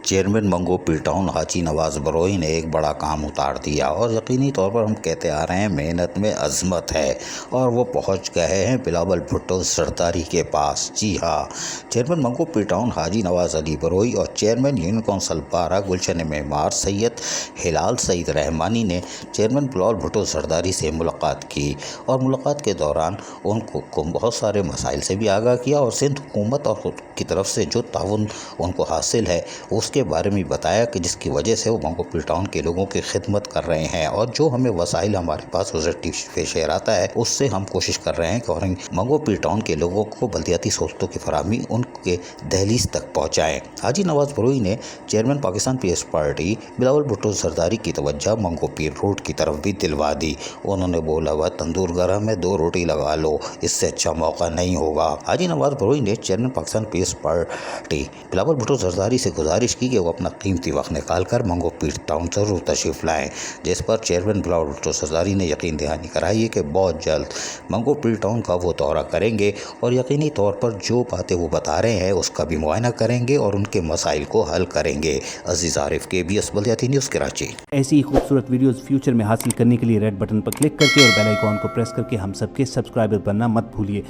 Chairman منگو پی town حاجی نواز بروئی نے ایک بڑا کام اتار دیا اور یقینی طور پر ہم کہتے آ رہے ہیں محنت میں عظمت ہے اور وہ پہنچ گئے ہیں بلاول بھٹو زرداری کے پاس۔ جی ہاں، چیئرمین منگو پی ٹاؤن حاجی نواز علی بروئی اور چیئرمین یونین کونسل 12 گلشن معمار سید ہلال سعید رحمانی نے چیئرمین بلاول بھٹو زرداری سے ملاقات کی اور ملاقات کے دوران ان کو بہت سارے مسائل سے بھی آگاہ کیا اور سندھ حکومت اور کی طرف سے جو تعاون ان کو حاصل ہے اس کے بارے میں بتایا کہ جس کی وجہ سے وہ منگو پی ٹاؤن کے لوگوں کی خدمت کر رہے ہیں اور جو ہمیں وسائل ہمارے پاس وزارتی شہر آتا ہے اس سے ہم کوشش کر رہے ہیں کہ اور منگو پی ٹاؤن کے لوگوں کو بلدیاتی سہولتوں کی فراہمی ان کے دہلیز تک پہنچائیں۔ حاجی نواز بروئی نے chairman Pakistan Peoples Party Bilawal Bhutto Zardari کی توجہ منگو پیر روڈ کی طرف بھی دلوا دی۔ انہوں نے بولا ہوا تندور گرم ہے 2 روٹی لگا لو، اس سے اچھا موقع نہیں ہوگا۔ حاجی نواز بروئی نے chairman Pakistan Peoples Party Bilawal Bhutto Zardari سے گزارش کی کہ وہ اپنا قیمتی وقت نکال کر منگو پیر ٹاؤن ضرور تشریف لائیں، جس پر چیئرمین بلاول بھٹو زرداری نے یقین دہانی کرائی ہے کہ بہت جلد منگو پیر ٹاؤن کا وہ دورہ کریں گے اور یقینی طور پر جو باتیں وہ بتا رہے ہیں اس کا بھی معائنہ کریں گے اور ان کے مسائل کو حل کریں گے۔ عزیز عارف KBS بلدیاتی نیوز کراچی۔ ایسی ہی خوبصورت ویڈیوز فیوچر میں حاصل کرنے کے لیے ریڈ بٹن پر کلک کر کے اور بیل آئیکن کو پریس کر کے ہم سب کے سبسکرائبر بننا مت بھولیے۔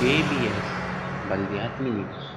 KBS بلدیاتی نیوز۔